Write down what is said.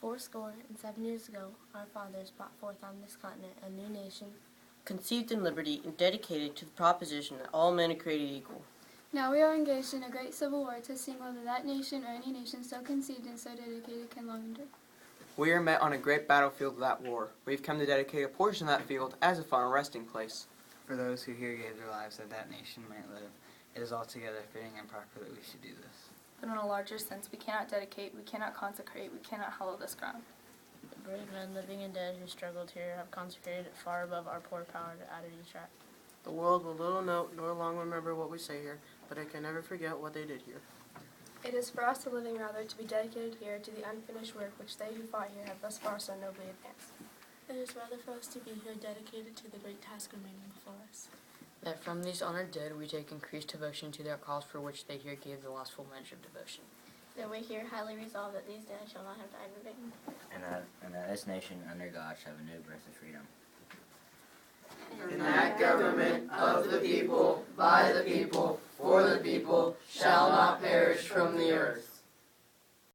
fourscore and 7 years ago, our fathers brought forth on this continent a new nation, conceived in liberty and dedicated to the proposition that all men are created equal. Now we are engaged in a great civil war, testing whether that nation or any nation so conceived and so dedicated can long endure. We are met on a great battlefield of that war. We've come to dedicate a portion of that field as a final resting place. For those who here gave their lives that that nation might live, it is altogether fitting and proper that we should do this. But in a larger sense, we cannot dedicate, we cannot consecrate, we cannot hallow this ground. The brave men, living and dead, who struggled here, have consecrated it far above our poor power to add each act. The world will little note nor long remember what we say here, but it can never forget what they did here. It is for us, the living, rather, to be dedicated here to the unfinished work which they who fought here have thus far so nobly advanced. It is rather for us to be here dedicated to the great task remaining before us. That from these honored dead we take increased devotion to their cause for which they here gave the last full measure of devotion. That we here highly resolve that these dead shall not have died in vain. And that this nation under God shall have a new birth of freedom. And that government of the people, by the people, for the people, shall not perish from the earth.